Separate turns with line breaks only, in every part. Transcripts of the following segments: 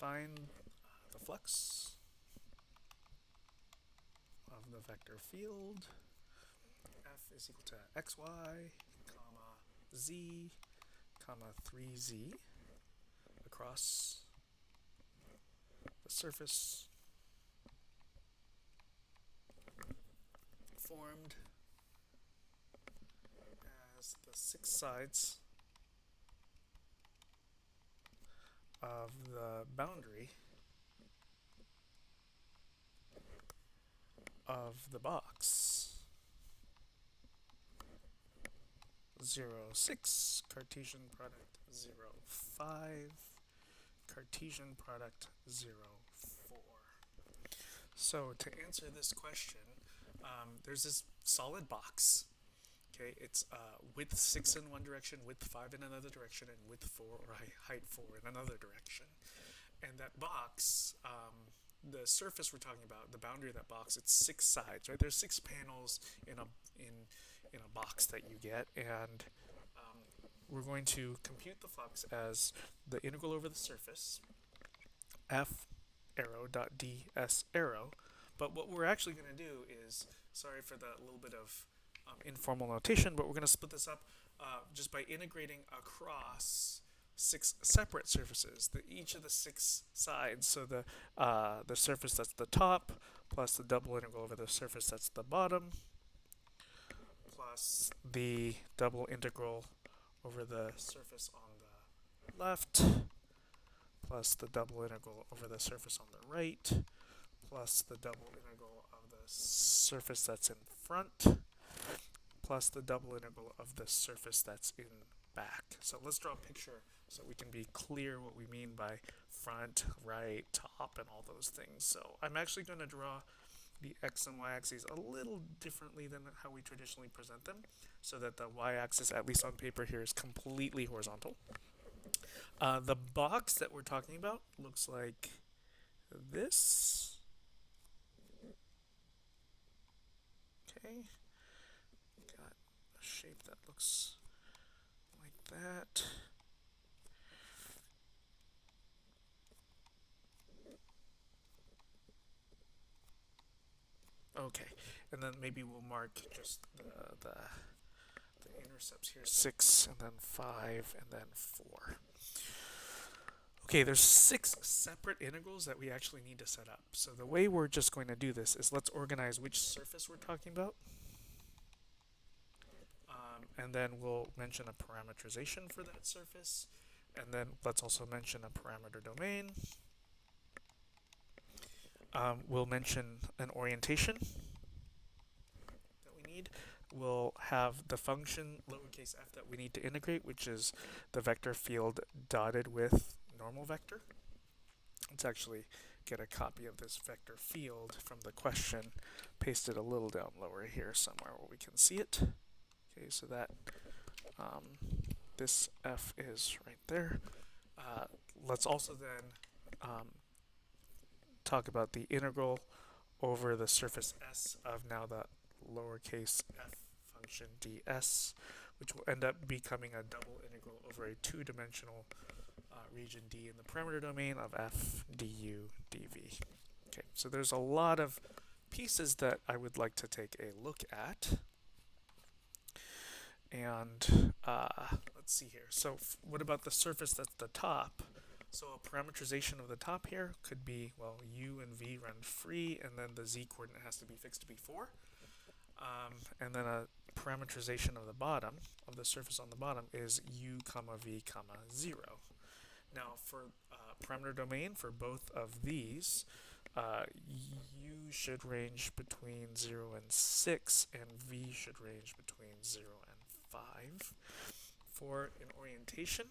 find the flux of the vector field. F is equal to xy, comma, z, comma, 3z across the surface formed as the 6 sides of the boundary of the box 0, 6, Cartesian product 0, 5, Cartesian product 0, 4. So to answer this question, there's this solid box. Okay, it's width 6 in one direction, width 5 in another direction, and width 4 or height 4 in another direction. And that box, the surface we're talking about, the boundary of that box, it's 6 sides, right? There's 6 panels in a box that you get, and we're going to compute the flux as the integral over the surface, f arrow dot ds arrow. But what we're actually going to do is, sorry for the little bit of informal notation, but we're going to split this up just by integrating across 6 separate surfaces, each of the 6 sides. So the surface that's the top plus the double integral over the surface that's the bottom plus the double integral over the surface on the left plus the double integral over the surface on the right plus the double integral of the surface that's in front plus the double integral of the surface that's in back. So let's draw a picture so we can be clear what we mean by front, right, top, and all those things. So I'm actually going to draw the x and y axes a little differently than how we traditionally present them, so that the y axis, at least on paper here, is completely horizontal. The box that we're talking about looks like this. Okay, got a shape that looks like that. Okay, and then maybe we'll mark just the intercepts here, 6 and then 5 and then 4. Okay, there's 6 separate integrals that we actually need to set up. So the way we're just going to do this is let's organize which surface we're talking about. And then we'll mention a parameterization for that surface. And then let's also mention a parameter domain. We'll mention an orientation that we need. We'll have the function lowercase f that we need to integrate, which is the vector field dotted with normal vector. Let's actually get a copy of this vector field from the question, paste it a little down lower here somewhere where we can see it. Okay, so that this f is right there. Let's also then talk about the integral over the surface S of now the lowercase f function ds, which will end up becoming a double integral over a two-dimensional region D in the parameter domain of f du dv. Okay, so there's a lot of pieces that I would like to take a look at. And let's see here. So what about the surface that's the top? So a parameterization of the top here could be, well, u and v run free, and then the z coordinate has to be fixed to be 4. And then a parameterization of the bottom, of the surface on the bottom, is u comma v comma 0. Now for parameter domain for both of these, u should range between 0 and 6, and v should range between 0 and 5. For an orientation,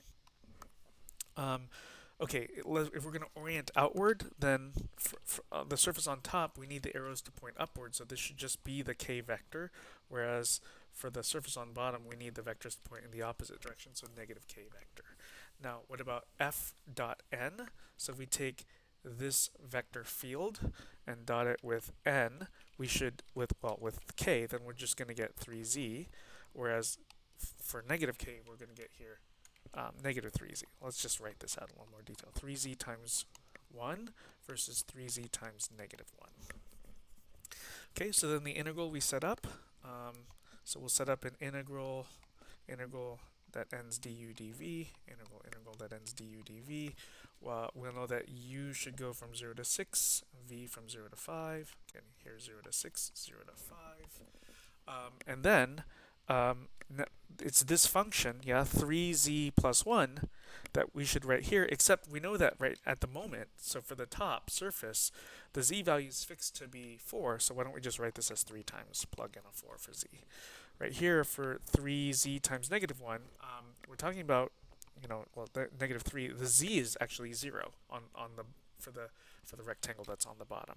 okay, if we're going to orient outward, then for the surface on top, we need the arrows to point upward, so this should just be the k vector, whereas for the surface on bottom, we need the vectors to point in the opposite direction, so negative k vector. Now, what about f dot n? So if we take this vector field and dot it with n, we should, with k, then we're just going to get 3z, whereas for negative k, we're going to get here negative 3z. Let's just write this out in a little more detail. 3z times 1 versus 3z times negative 1. Okay, so then the integral we set up. So we'll set up an integral that ends du dv, integral that ends du dv. We'll know that u should go from 0 to 6, v from 0 to 5. Again, here 0 to 6, 0 to 5. And then it's this function, 3z plus 1, that we should write here, except we know that right at the moment, so for the top surface, the z value is fixed to be 4, so why don't we just write this as 3 times, plug in a 4 for z. Right here, for 3z times negative 1, we're talking about, the negative 3, the z is actually 0 for the rectangle that's on the bottom.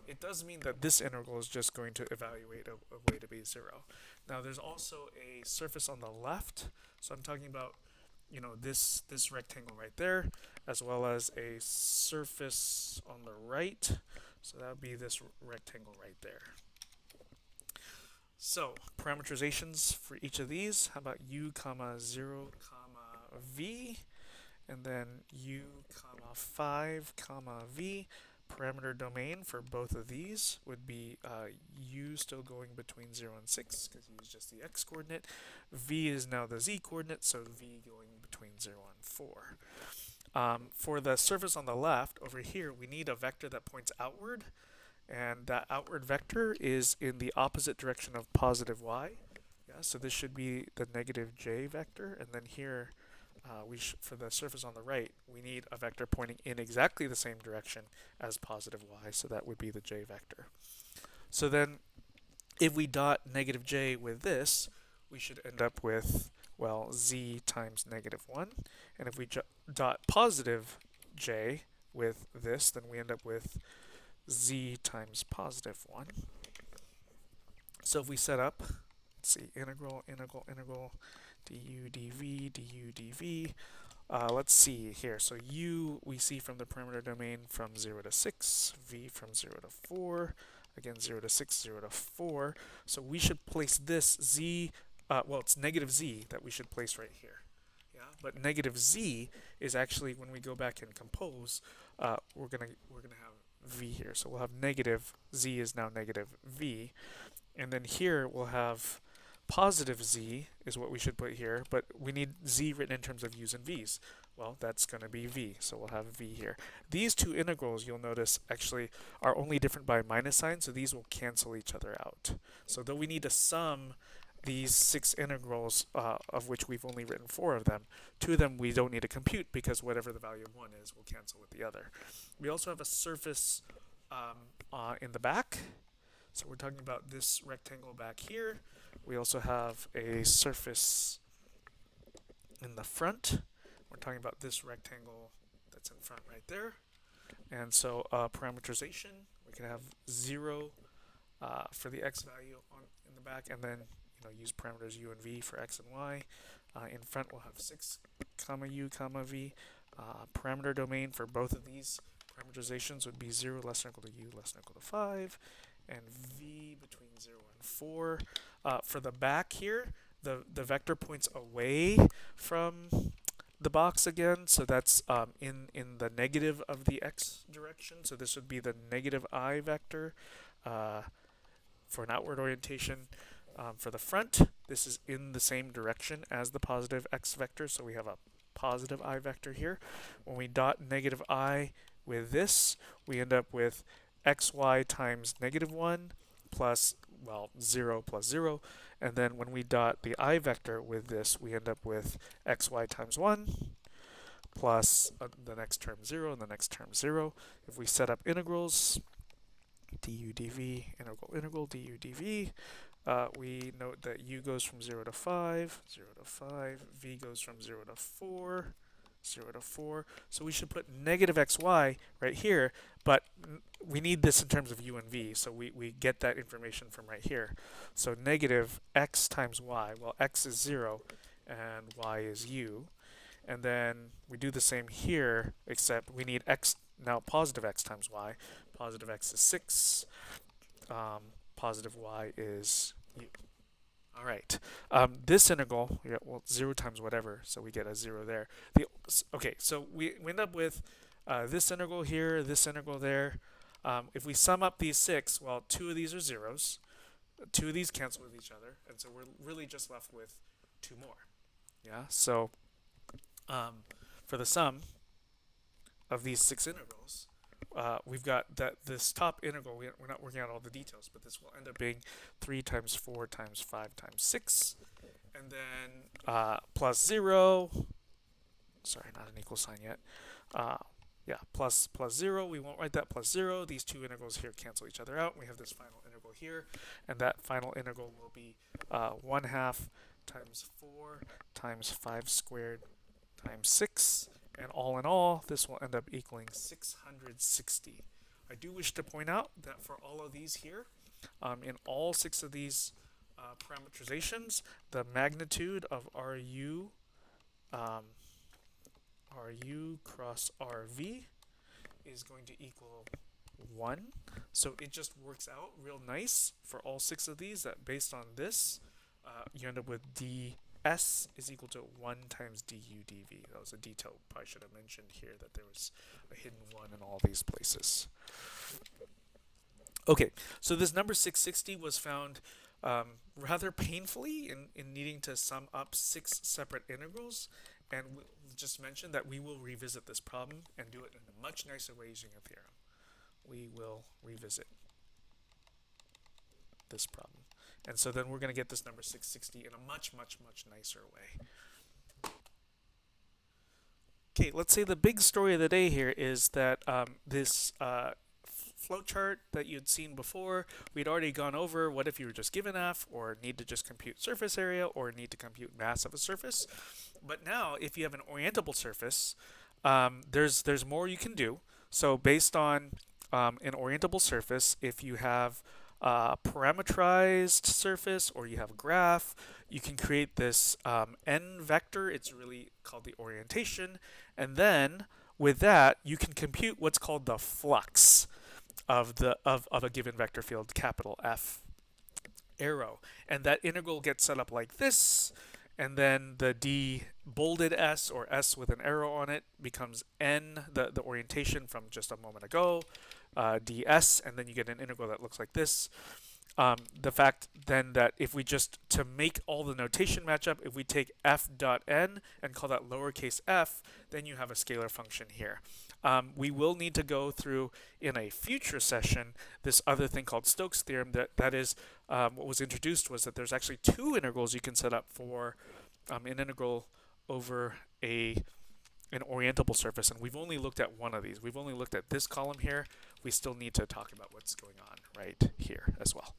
It does mean that this integral is just going to evaluate a way to be 0. Now there's also a surface on the left, so I'm talking about this rectangle right there, as well as a surface on the right, so that would be this rectangle right there. So parameterizations for each of these, how about u comma 0 comma v, and then u comma 5 comma v. Parameter domain for both of these would be u still going between 0 and 6, because u is just the x coordinate. V is now the z coordinate, so v going between 0 and 4. For the surface on the left, over here, we need a vector that points outward, and that outward vector is in the opposite direction of positive y. So this should be the negative j vector, and then here, for the surface on the right, we need a vector pointing in exactly the same direction as positive y, so that would be the j vector. So then, if we dot negative j with this, we should end up with, well, z times negative 1. And if we dot positive j with this, then we end up with z times positive 1. So if we set up, let's see, integral, du dv, du dv. Let's see here. So u we see from the parameter domain from 0 to 6, v from 0 to 4, again 0 to 6, 0 to 4. So we should place this z, well, it's negative z that we should place right here. But negative z is actually, when we go back and compose, we're gonna have v here. So we'll have negative z is now negative v, and then here we'll have positive z is what we should put here, but we need z written in terms of u's and v's. Well, that's going to be v, so we'll have v here. These two integrals, you'll notice, actually are only different by a minus sign, so these will cancel each other out. So though we need to sum these 6 integrals, of which we've only written 4 of them, 2 of them we don't need to compute, because whatever the value of one is will cancel with the other. We also have a surface in the back, so we're talking about this rectangle back here. We also have a surface in the front. We're talking about this rectangle that's in front right there. And so parameterization, we can have 0 for the x value in the back, and then use parameters u and v for x and y. In front we'll have 6 comma u comma v. Parameter domain for both of these parameterizations would be 0 less than or equal to u less than or equal to 5, and v between 0 and 4. For the back here, the vector points away from the box again, so that's in the negative of the x direction, so this would be the negative I vector for an outward orientation. For the front, this is in the same direction as the positive x vector, so we have a positive I vector here. When we dot negative I with this, we end up with xy times negative 1 plus, well, 0 plus 0. And then when we dot the I vector with this, we end up with xy times 1 plus the next term 0 and the next term 0. If we set up integrals, du dv, integral du dv, we note that u goes from 0 to 5, 0 to 5, v goes from 0 to 4, 0 to 4. So we should put negative xy right here, but we need this in terms of u and v, so we get that information from right here. So negative x times y, well, x is 0 and y is u. And then we do the same here, except we need x, now positive x times y. Positive x is 6, positive y is u. All right. This integral, well, 0 times whatever, so we get a 0 there. Okay, so we end up with this integral here, this integral there. If we sum up these 6, well, 2 of these are zeros. 2 of these cancel with each other, and so we're really just left with 2 more. Yeah, so for the sum of these 6 integrals, we've got that this top integral, we're not working out all the details, but this will end up being 3 times 4 times 5 times 6, and then plus 0, sorry, not an equal sign yet, yeah, plus 0, we won't write that plus 0, these two integrals here cancel each other out, we have this final integral here, and that final integral will be 1/2 times 4 times 5 squared times 6, and all in all, this will end up equaling 660. I do wish to point out that for all of these here, in all 6 of these parameterizations, the magnitude of RU cross RV is going to equal 1. So it just works out real nice for all 6 of these that based on this, you end up with ds is equal to 1 times du dv. That was a detail I should have mentioned here, that there was a hidden 1 in all these places. Okay, so this number 660 was found rather painfully in needing to sum up 6 separate integrals, and we'll just mention that we will revisit this problem and do it in a much nicer way using a theorem. We will revisit this problem. And so then we're going to get this number 660 in a much, much, much nicer way. Okay, let's say the big story of the day here is that this flowchart that you'd seen before, we'd already gone over what if you were just given f, or need to just compute surface area, or need to compute mass of a surface. But now, if you have an orientable surface, there's more you can do. So based on an orientable surface, if you have parameterized surface or you have a graph, you can create this n vector. It's really called the orientation, and then with that you can compute what's called the flux of a given vector field, capital F arrow, and that integral gets set up like this, and then the d bolded s, or s with an arrow on it, becomes n, the orientation from just a moment ago, ds, and then you get an integral that looks like this. The fact then that if we just, to make all the notation match up, if we take f dot n and call that lowercase f, then you have a scalar function here. We will need to go through in a future session this other thing called Stokes' theorem. That is what was introduced was that there's actually 2 integrals you can set up for an integral over an orientable surface, and we've only looked at one of these. We've only looked at this column here. We still need to talk about what's going on right here as well.